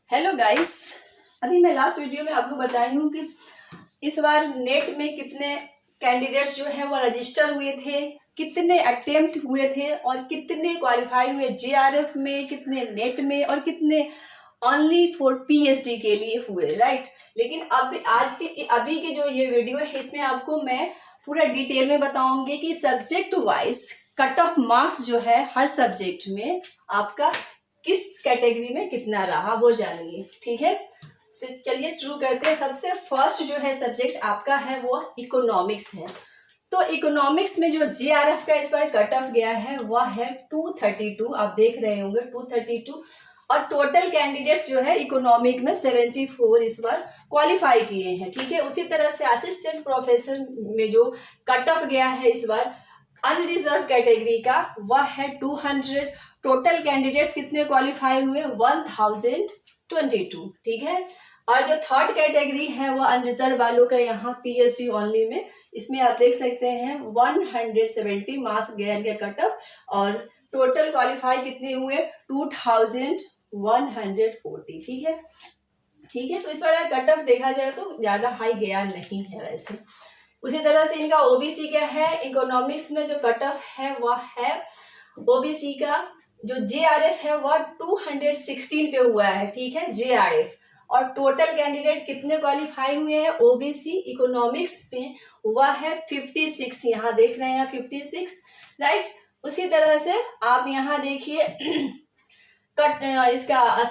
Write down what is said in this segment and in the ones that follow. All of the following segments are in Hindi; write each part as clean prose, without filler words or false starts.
हेलो गाइस, अभी मैं लास्ट वीडियो में आपको बताई हूँ कि इस बार नेट में कितने कैंडिडेट्स जो है वो रजिस्टर हुए थे, कितने अटेम्प्ट हुए थे और कितने क्वालिफाई हुए जेआरएफ में, कितने नेट में और कितने ओनली फॉर पीएचडी के लिए हुए, राइट। लेकिन अब आज के अभी की जो ये वीडियो है इसमें आपको मैं पूरा डिटेल में बताऊंगी कि subject wise cut off marks जो है हर सब्जेक्ट में आपका किस कैटेगरी में कितना रहा वो जानिए, ठीक है। तो चलिए शुरू करते हैं। सबसे फर्स्ट जो है सब्जेक्ट आपका है वो इकोनॉमिक्स है। तो इकोनॉमिक्स में जो जेआरएफ का इस बार कट ऑफ गया है वह है 232, आप देख रहे होंगे 232। और टोटल कैंडिडेट्स जो है इकोनॉमिक में 74 इस बार क्वालिफाई किए हैं, ठीक है। उसी तरह से असिस्टेंट प्रोफेसर में जो कट ऑफ गया है इस बार अनरिजर्व कैटेगरी का वह है 200। टोटल कैंडिडेट्स कितने क्वालिफाई हुए 1022, ठीक है। और जो थर्ड कैटेगरी है वो अनरिजर्व वालों का यहाँ पीएचडी ओनली में, इसमें आप देख सकते हैं 170 मार्क्स गया इनके कट ऑफ और टोटल क्वालिफाई कितने हुए 2140, ठीक है। ठीक है, तो इस बार कट ऑफ देखा जाए तो ज्यादा हाई गया नहीं है वैसे। उसी तरह से इनका ओबीसी का है, इकोनॉमिक्स में जो कट ऑफ है वह है ओबीसी का जो जेआरएफ है वह 216 पे हुआ है, ठीक है, जेआरएफ। और टोटल कैंडिडेट कितने क्वालिफाई हुए हैं ओबीसी इकोनॉमिक्स में वह है 56, यहाँ देख रहे हैं 56, राइट। उसी तरह से आप यहाँ देखिए कट इसका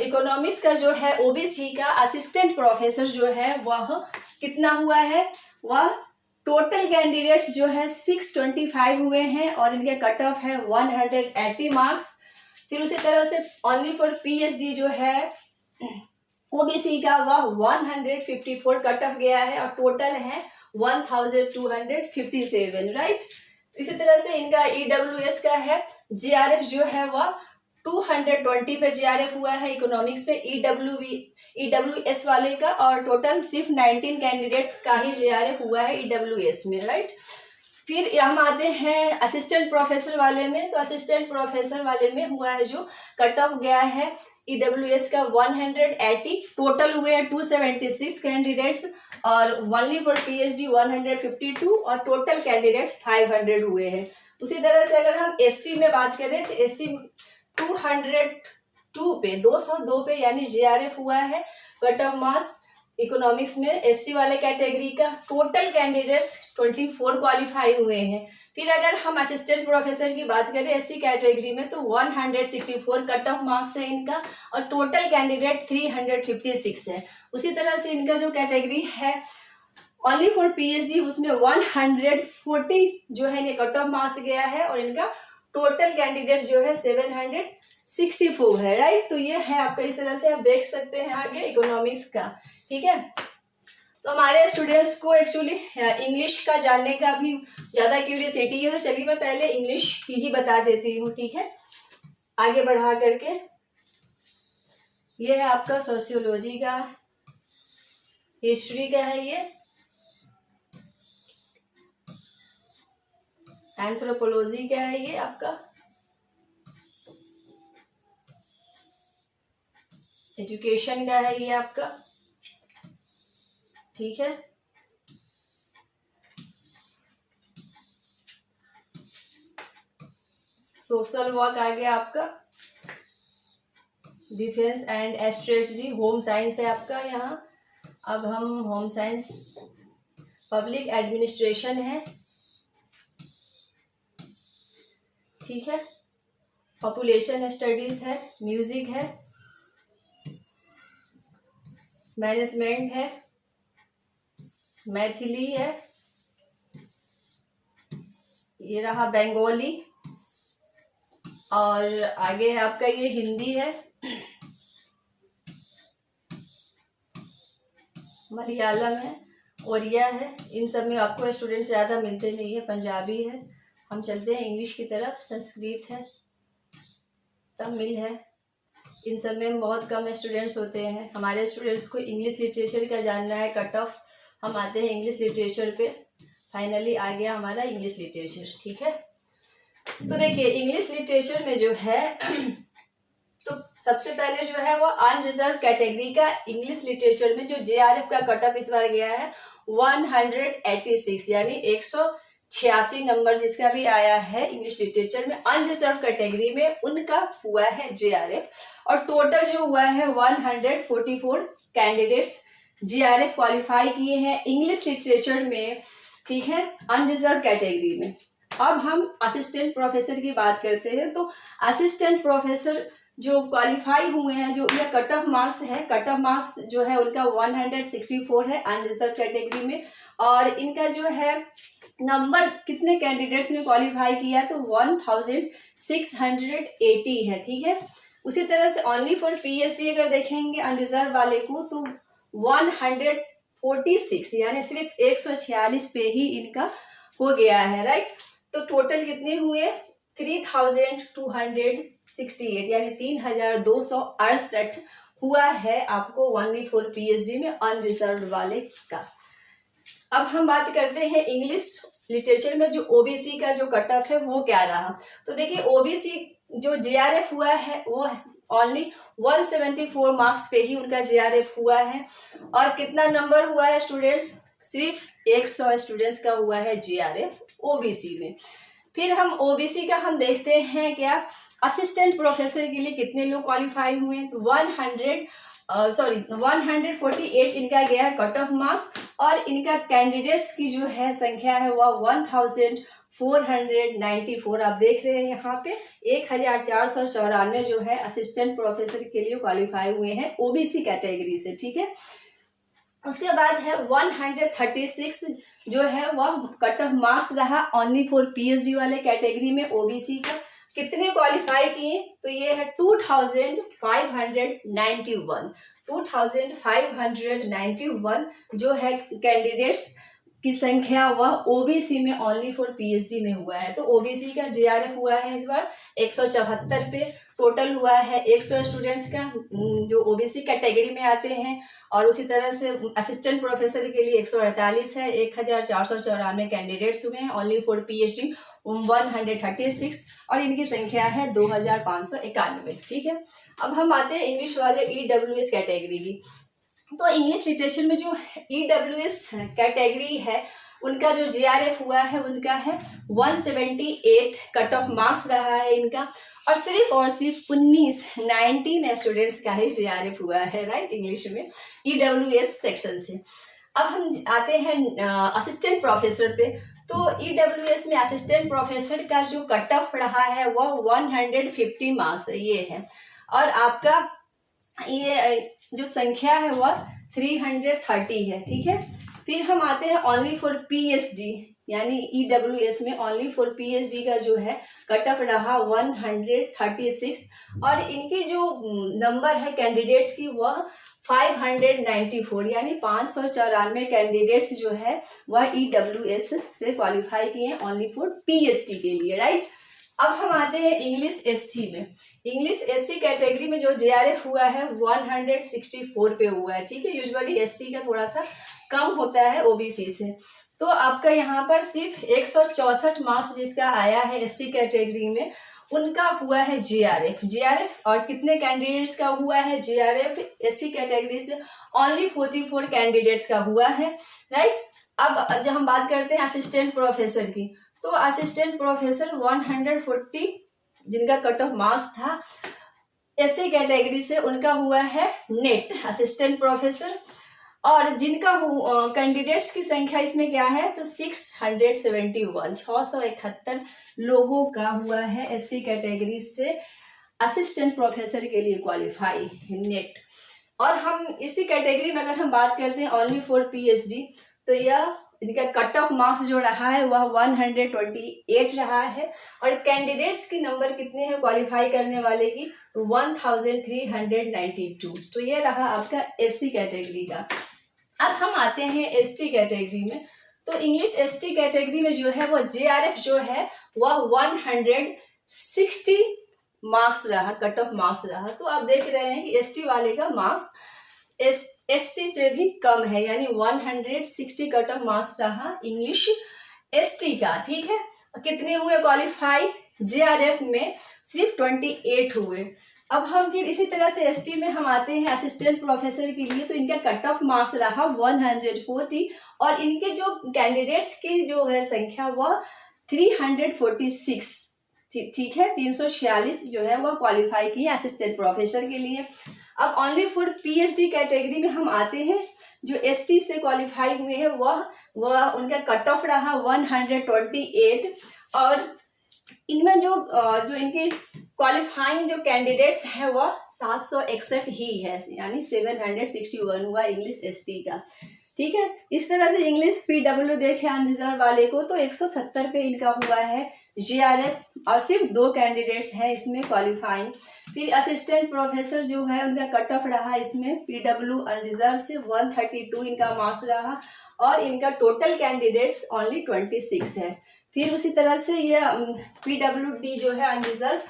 इकोनॉमिक्स का जो है ओबीसी का असिस्टेंट प्रोफेसर जो है वह कितना हुआ है, वह टोटल कैंडिडेट्स जो है 625 हुए हैं और इनके कट ऑफ है 180 मार्क्स। फिर उसी तरह से ओनली फॉर पीएचडी जो है ओबीसी का वह 154 कट ऑफ गया है और टोटल है 1257, राइट। इसी तरह से इनका ईडब्ल्यूएस का है जेआरएफ जो है वह 220 पे जेआरएफ हुआ है इकोनॉमिक्स में ईडब्ल्यूएस वाले का, और टोटल सिर्फ 19 कैंडिडेट्स का ही जेआरएफ हुआ है ईडब्ल्यूएस में, राइट। फिर हम आते हैं असिस्टेंट प्रोफेसर वाले में। तो असिस्टेंट प्रोफेसर वाले में हुआ है जो कट ऑफ गया है ईडब्ल्यूएस का 180, टोटल हुए हैं 276 कैंडिडेट्स और ओनली फॉर पीएचडी 152 और टोटल कैंडिडेट्स 500 हुए हैं। उसी तरह से अगर हम एससी में बात करें तो एससी 202 पे 202 पे यानी जेआरएफ हुआ है कट ऑफ मार्क्स इकोनॉमिक्स में एससी वाले कैटेगरी का। टोटल कैंडिडेट्स 24 क्वालिफाई हुए हैं। फिर अगर हम असिस्टेंट प्रोफेसर की बात करें एससी कैटेगरी में तो 164 कट ऑफ मार्क्स है इनका और टोटल कैंडिडेट 356 है। उसी तरह से इनका जो कैटेगरी है ओनली फॉर पीएचडी उसमें 140 जो है इन्हें कट ऑफ मार्क्स गया है और इनका टोटल कैंडिडेट्स जो है 764 है, राइट। तो ये है आपका, इस तरह से आप देख सकते हैं आगे इकोनॉमिक्स का, ठीक है। तो हमारे स्टूडेंट्स को एक्चुअली इंग्लिश का जानने का भी ज़्यादा क्यूरियोसिटी है, तो चलिए मैं पहले इंग्लिश ही बता देती हूँ, ठीक है, आगे बढ़ा करके। ये है आपका सोशियोलॉजी का, हिस्ट्री का है, ये एंथ्रोपोलॉजी का है, ये आपका एजुकेशन का है, ये आपका, ठीक है। सोशल वर्क आ गया आपका, defence and strategy, home science है आपका यहाँ। अब हम होम साइंस, पब्लिक एडमिनिस्ट्रेशन है, ठीक है, पॉपुलेशन स्टडीज है, म्यूजिक है, मैनेजमेंट है, मैथिली है, ये रहा बंगाली, और आगे है आपका ये हिंदी है, मलयालम है, ओरिया है। इन सब में आपको स्टूडेंट्स ज़्यादा मिलते नहीं है, पंजाबी है। हम चलते हैं इंग्लिश की तरफ, संस्कृत है, तमिल है। इन सब में बहुत कम स्टूडेंट्स होते हैं। हमारे स्टूडेंट्स को इंग्लिश लिटरेचर का जानना है कट ऑफ, हम आते हैं इंग्लिश लिटरेचर पे। फाइनली आ गया हमारा इंग्लिश लिटरेचर, ठीक है। तो देखिए इंग्लिश लिटरेचर में जो है तो सबसे पहले जो है वो अनरिजर्व कैटेगरी का इंग्लिश लिटरेचर में जो JRF का कट ऑफ इस बार गया है 186 यानी 186 नंबर जिसका भी आया है इंग्लिश लिटरेचर में अनरिजर्व कैटेगरी में उनका हुआ है JRF। और टोटल जो हुआ है 144 कैंडिडेट्स JRF क्वालिफाई किए हैं इंग्लिश लिटरेचर में, ठीक है, अनरिजर्व कैटेगरी में। अब हम असिस्टेंट प्रोफेसर की बात करते हैं। तो असिस्टेंट प्रोफेसर जो क्वालिफाई हुए हैं, जो ये कट ऑफ मार्क्स है, कट ऑफ मार्क्स जो है उनका 164 है अनरिजर्व कैटेगरी में। और इनका जो है नंबर कितने कैंडिडेट्स ने क्वालिफाई किया तो 1680 है, ठीक है। उसी तरह से ओनली फॉर PhD अगर देखेंगे अनरिजर्व वाले को तो 146 यानी सिर्फ 146 पे ही इनका हो गया है, राइट। तो टोटल कितने हुए 3268 यानी 3268 हुआ है आपको ओनली फॉर PhD में अनरिजर्व वाले का। अब हम बात करते हैं इंग्लिश लिटरेचर में जो OBC का जो कट ऑफ है वो क्या रहा। तो देखिए OBC जो JRF हुआ है वो ओनली 174 मार्क्स पे ही उनका JRF हुआ है। और कितना नंबर हुआ है स्टूडेंट्स, सिर्फ 100 स्टूडेंट्स का हुआ है JRF OBC में। फिर हम OBC का हम देखते हैं क्या असिस्टेंट प्रोफेसर के लिए कितने लोग क्वालिफाई हुए हैं तो 148 इनका गया है कट ऑफ मार्क्स। और इनका कैंडिडेट्स की जो है संख्या है वह 1494 आप देख रहे हैं यहाँ पे 1494 जो है असिस्टेंट प्रोफेसर के लिए क्वालिफाई हुए हैं OBC कैटेगरी से, ठीक है। उसके बाद है 136 जो है वह कट ऑफ मार्क्स रहा ओनली फॉर PhD वाले कैटेगरी में OBC का। कितने क्वालिफाई किए तो ये है 2591 जो है कैंडिडेट्स की संख्या वह OBC में ओनली फॉर PhD में हुआ है। तो OBC का JRF हुआ है इस बार 174 पे। टोटल हुआ है 100 स्टूडेंट्स का जो OBC कैटेगरी में आते हैं। और उसी तरह से असिस्टेंट प्रोफेसर के लिए 148 है, 1494 कैंडिडेट्स हुए हैं ओनली फॉर PhD 136 और इनकी संख्या है 2591, ठीक है। अब हम आते हैं इंग्लिश वाले EWS कैटेगरी की। तो इंग्लिश लिटरेचर में जो EWS कैटेगरी है उनका जो JRF हुआ है उनका है 178 कट ऑफ मार्क्स रहा है इनका। और सिर्फ 19 स्टूडेंट्स का ही JRF हुआ है, राइट, इंग्लिश में EWS सेक्शन से। अब हम आते हैं असिस्टेंट प्रोफेसर पे। तो EWS में असिस्टेंट प्रोफेसर का जो कट ऑफ रहा है वह 150 मार्क्स ये है। और आपका ये जो संख्या है वह 330 है, ठीक है। फिर हम आते हैं ओनली फॉर PhD यानी EWS में ओनली फॉर PhD का जो है कट ऑफ रहा 136 और इनकी जो नंबर है कैंडिडेट्स की वह 594 यानी 594 कैंडिडेट्स जो है वह EWS से क्वालिफाई किए हैं ओनली फॉर PhD के लिए, राइट। अब हम आते हैं इंग्लिश SC में। इंग्लिश SC कैटेगरी में जो JRF हुआ है 164 पे हुआ है, ठीक है। यूजुअली SC का थोड़ा सा कम होता है OBC से। तो आपका यहाँ पर सिर्फ 164 मार्क्स जिसका आया है SC कैटेगरी में उनका हुआ है JRF। और कितने कैंडिडेट्स का हुआ है JRF SC कैटेगरी से ओनली 44 कैंडिडेट्स का हुआ है, राइट। अब जब हम बात करते हैं असिस्टेंट प्रोफेसर की तो असिस्टेंट प्रोफेसर 140 जिनका कट ऑफ मार्क्स था SC कैटेगरी से उनका हुआ है नेट असिस्टेंट प्रोफेसर। और जिनका कैंडिडेट्स की संख्या इसमें क्या है तो 671 लोगों का हुआ है SC कैटेगरी से असिस्टेंट प्रोफेसर के लिए क्वालिफाई नेट। और हम इसी कैटेगरी में अगर हम बात करते हैं ओनली फॉर PhD तो यह इनका कट ऑफ मार्क्स जो रहा है वह 128 रहा है। और कैंडिडेट्स की नंबर कितने हैं क्वालिफाई करने वाले की तो 1392। तो ये रहा आपका SC कैटेगरी का। अब हम आते हैं ST कैटेगरी में। तो इंग्लिश ST कैटेगरी में जो है वो JRF जो है वह 160 मार्क्स रहा, कट ऑफ मार्क्स रहा। तो आप देख रहे हैं कि ST वाले का मार्क्स SC से भी कम है यानी 160 कट ऑफ मार्क्स रहा इंग्लिश ST का, ठीक है। कितने हुए क्वालिफाई JRF में सिर्फ 28 हुए। अब हम फिर इसी तरह से एसटी में हम आते हैं असिस्टेंट प्रोफेसर के लिए। तो इनका कट ऑफ मार्क्स रहा 140 और इनके जो कैंडिडेट्स की जो है संख्या वह 346, ठीक है, 346 जो है वह क्वालिफाई किए असिस्टेंट प्रोफेसर के लिए। अब ओनली फॉर पीएचडी कैटेगरी में हम आते हैं। जो एसटी से क्वालिफाई हुए हैं वह उनका कट ऑफ रहा 128 और इनमें जो इनके क्वालिफाइंग जो कैंडिडेट्स है वह 761 ही है, यानी 761 हुआ इंग्लिश एसटी का, ठीक है। इस तरह से इंग्लिश पीडब्ल्यू देखे अनरिजर्व वाले को तो 170 पे इनका हुआ है जीआरएफ और सिर्फ 2 कैंडिडेट्स हैं इसमें क्वालिफाइंग। फिर असिस्टेंट प्रोफेसर जो है उनका कट ऑफ रहा इसमें पीडब्ल्यू अनरिजर्व से 132 इनका मार्क्स रहा और इनका टोटल कैंडिडेट्स ओनली 26 है। फिर उसी तरह से ये पीडब्ल्यूडी जो है अनरिजर्व,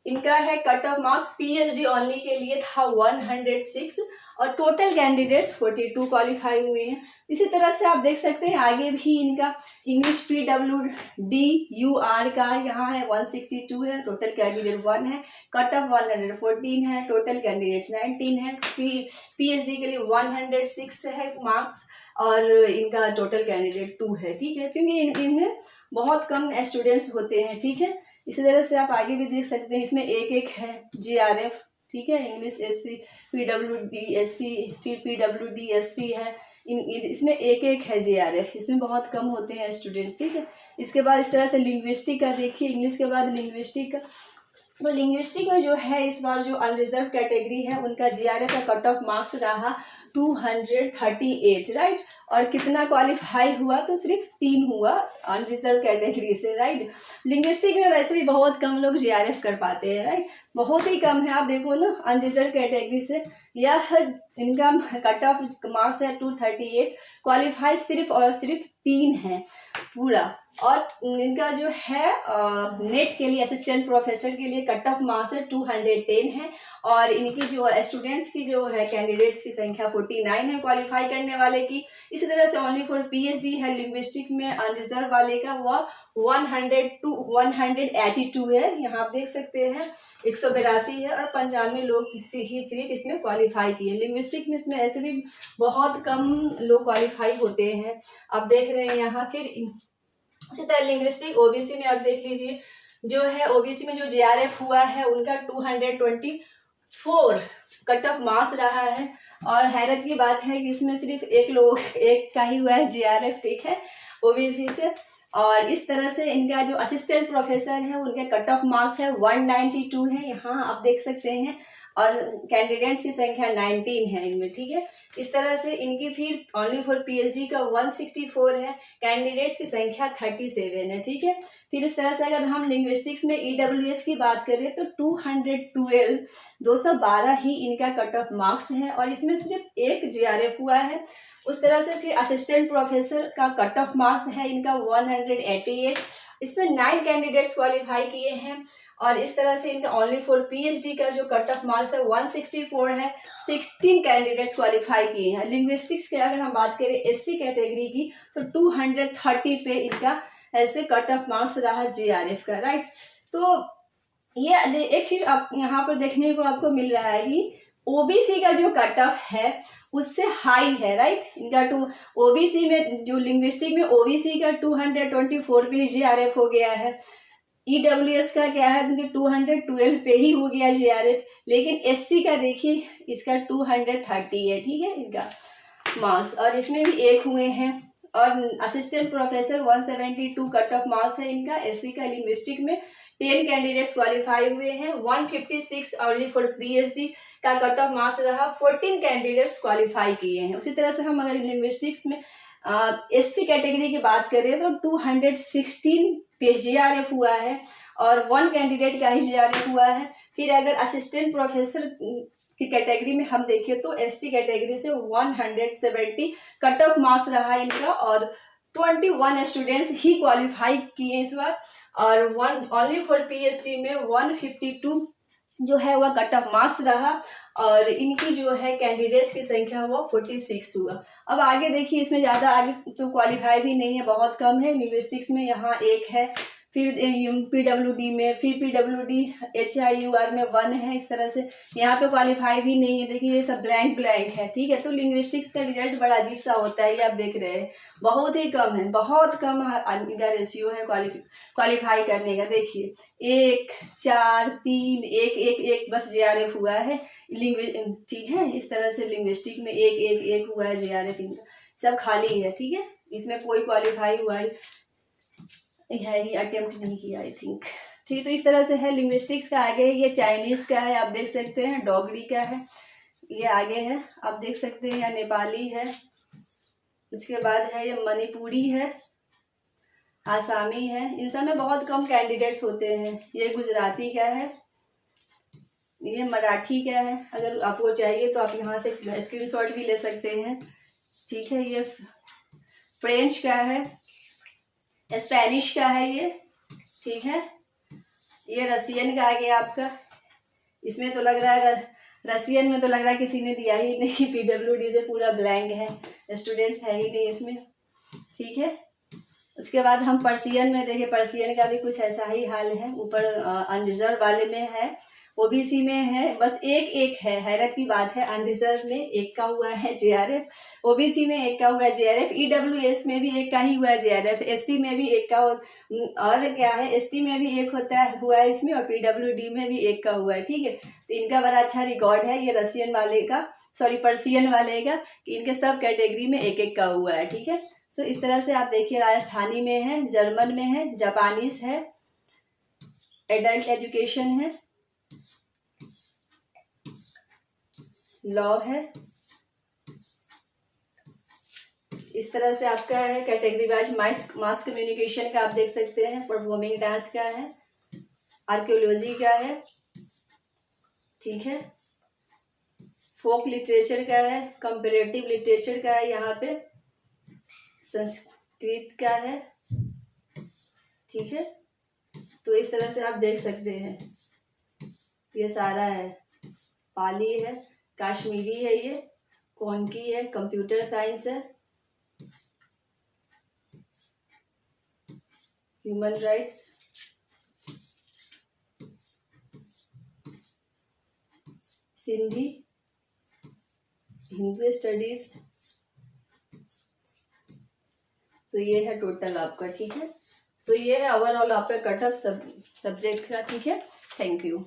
इनका है cut off marks PhD only के लिए था 106 और टोटल कैंडिडेट्स 42 क्वालिफाई हुए हैं। इसी तरह से आप देख सकते हैं आगे भी इनका इंग्लिश पीडब्ल्यूडी यूआर का यहाँ है 162 है, टोटल कैंडिडेट 1 है, कट ऑफ 114 है, टोटल कैंडिडेट्स 19 है। पीएचडी के लिए 106 है मार्क्स और इनका टोटल कैंडिडेट 2 है, ठीक है, क्योंकि इनमें बहुत कम स्टूडेंट्स होते हैं, ठीक है। इसी तरह से आप आगे भी देख सकते हैं इसमें एक है जीआरएफ, ठीक है, इंग्लिश एससी, पीडब्ल्यूडी एससी, फिर पीडब्ल्यूडी एसटी है, इसमें एक है जीआरएफ, इसमें बहुत कम होते हैं स्टूडेंट्स, ठीक है। इसके बाद इस तरह से लिंग्विस्टिक का देखिए, इंग्लिश के बाद लिंग्विस्टिक का, तो लिंग्विस्टिक में जो है इस बार जो अनरिजर्व कैटेगरी है उनका जीआरएफ का कट ऑफ मार्क्स रहा 238, राइट, और कितना क्वालिफाई हुआ तो सिर्फ 3 हुआ अनरिजर्व कैटेगरी से, राइट। लिंग्विस्टिक में वैसे भी बहुत कम लोग जीआरएफ कर पाते हैं, राइट, बहुत ही कम है। आप देखो ना अनरिजर्व कैटेगरी से यह इनका कट ऑफ मार्क्स है 238, क्वालिफाई सिर्फ और सिर्फ 3 है पूरा। और इनका जो है नेट के लिए असिस्टेंट प्रोफेसर के लिए कट ऑफ मार्क्स है 210 है और इनकी जो स्टूडेंट्स की जो है कैंडिडेट्स की संख्या 49 है क्वालिफाई करने वाले की। इसी तरह से ओनली फॉर पीएचडी है लिंग्विस्टिक में अनरिजर्व वाले का वह 182 है, यहाँ आप देख सकते हैं 182 है और 95 लोग ही सिर्फ इसमें क्वालिफाई किए। लिंग्विस्टिक में इसमें ऐसे भी बहुत कम लोग क्वालिफाई होते हैं, आप देख रहे हैं यहाँ। फिर उसी तरह लिंग्विस्टिक ओबीसी में आप देख लीजिए, जो है ओबीसी में जो जीआरएफ हुआ है उनका 224 कट ऑफ मार्क्स रहा है और हैरत की बात है कि इसमें सिर्फ एक का ही हुआ है जीआरएफ, ठीक है, ओबीसी से। और इस तरह से इनका जो असिस्टेंट प्रोफेसर है उनके कट ऑफ मार्क्स है 192 है, यहाँ आप देख सकते हैं, और कैंडिडेट्स की संख्या 19 है इनमें, ठीक है। इस तरह से इनकी फिर ओनली फॉर पीएचडी का 164 है, कैंडिडेट्स की संख्या 37 है, ठीक है। फिर इस तरह से अगर हम लिंग्विस्टिक्स में ईडब्ल्यूएस की बात करें तो 212 ही इनका कट ऑफ मार्क्स है और इसमें सिर्फ एक जीआरएफ हुआ है। उस तरह से फिर असिस्टेंट प्रोफेसर का कट ऑफ मार्क्स है इनका 188, इसमें 9 कैंडिडेट्स क्वालिफाई किए हैं और इस तरह से इनका ओनली फॉर पीएचडी का जो कट ऑफ मार्क्स है 164 है, 16 कैंडिडेट्स क्वालिफाई किए हैं। लिंग्विस्टिक्स की अगर हम बात करें एससी कैटेगरी की तो 230 पे इनका ऐसे कट ऑफ मार्क्स रहा जीआरएफ का, राइट। तो ये एक चीज आप यहाँ पर देखने को आपको मिल रहा है कि ओबीसी का जो कट ऑफ है उससे हाई है, राइट। इनका ओबीसी में जो लिंग्विस्टिक में ओबीसी का 224 पे जीआरएफ हो गया है, ईडब्ल्यूएस का क्या है क्योंकि 212 पे ही हो गया जीआरएफ, लेकिन एससी का देखिए इसका 230 है, ठीक है, इनका मार्क्स, और इसमें भी एक हुए हैं। और assistant professor 172 cut off marks है इनका एससी का। लिंग्विस्टिक में 10 कैंडिडेट्स क्वालिफाई हुए हैं, 156 ओनली फॉर पीएचडी का कट ऑफ मार्क्स रहा, 14 कैंडिडेट्स क्वालिफाई किए हैं। उसी तरह से हम अगर लिंग्विस्टिक्स में एसटी कैटेगरी की बात करें तो 216 पे जीआरएफ हुआ है और 1 कैंडिडेट का ही जीआरएफ हुआ है। फिर अगर असिस्टेंट प्रोफेसर की कैटेगरी में हम देखें तो एसटी कैटेगरी से 170 कट ऑफ मार्क्स रहा इनका और 21 स्टूडेंट्स ही क्वालिफाई किए इस बार, और ओनली फॉर पीएचडी में 152 जो है वह कट ऑफ मार्क्स रहा और इनकी जो है कैंडिडेट्स की संख्या वो 46 हुआ। अब आगे देखिए, इसमें ज़्यादा आगे तो क्वालिफाई भी नहीं है, बहुत कम है। लिंग्विस्टिक्स में यहाँ एक है, फिर PWD में, फिर PWD HIUR में 1 है। इस तरह से यहाँ पे क्वालिफाई भी नहीं है। देखिए ये सब ब्लैंक ब्लैंक है, ठीक है। तो लिंग्विस्टिक्स का रिजल्ट बड़ा अजीब सा होता है, ये आप देख रहे हैं, बहुत ही कम है, बहुत कम का रेशियो है क्वालिफाई करने का। देखिए 1 4 3 1 1 1 बस JRF हुआ है, ठीक है। इस तरह से लिंग्विस्टिक में 1 1 1 हुआ है JRF, इनका सब खाली है, ठीक है। इसमें कोई क्वालिफाई हुआ है ही अटेम्प्ट नहीं किया, आई थिंक, ठीक। तो इस तरह से है लिंग्विस्टिक्स का। आगे ये चाइनीज का है, आप देख सकते हैं, डोगरी का है, ये आगे है, आप देख सकते हैं, या नेपाली है। उसके बाद है ये मणिपुरी है, आसामी है। इन सब में बहुत कम कैंडिडेट्स होते हैं। ये गुजराती का है, ये मराठी का है। अगर आपको चाहिए तो आप यहाँ से स्क्रीनशॉट भी ले सकते हैं, ठीक है। ये फ्रेंच का है, स्पेनिश का है ये, ठीक है। ये रसियन का आ गया आपका। इसमें तो लग रहा है रसियन में तो लग रहा है किसी ने दिया ही नहीं, PWD से पूरा ब्लैंक है, स्टूडेंट्स है ही नहीं इसमें, ठीक है। उसके बाद हम पर्सियन में देखें, पर्सियन का भी कुछ ऐसा ही हाल है। ऊपर अनरिजर्व वाले में है, OBC में है, बस एक है। हैरत की बात है, अनरिजर्व में 1 का हुआ है JRF, OBC में 1 का हुआ है JRF, EWS में भी 1 का ही हुआ है JRF, SC में भी 1 का, और क्या है, ST में भी 1 हुआ है इसमें, और PWD में भी 1 का हुआ है, ठीक है। तो इनका बड़ा अच्छा रिकॉर्ड है ये रसियन वाले का, सॉरी पर्सियन वाले का, कि इनके सब कैटेगरी में 1 1 का हुआ है, ठीक है। तो इस तरह से आप देखिए, राजस्थानी में है, जर्मन में है, जापानीज है, एडल्ट एजुकेशन है, लॉ है। इस तरह से आपका है कैटेगरी वाइज। मास कम्युनिकेशन का आप देख सकते हैं, परफॉर्मिंग डांस का है, आर्कियोलॉजी का है, ठीक है, फोक लिटरेचर का है, कंपेरेटिव लिटरेचर का है, यहाँ पे संस्कृत का है, ठीक है। तो इस तरह से आप देख सकते हैं, ये सारा है। पाली है, कश्मीरी है, ये कोंकणी है, कंप्यूटर साइंस है, human rights, Sindhi, Hindu studies. तो ये है टोटल आपका, ठीक है। सो ये है ओवरऑल आपका कट ऑफ सब्जेक्ट का, ठीक है। Thank you.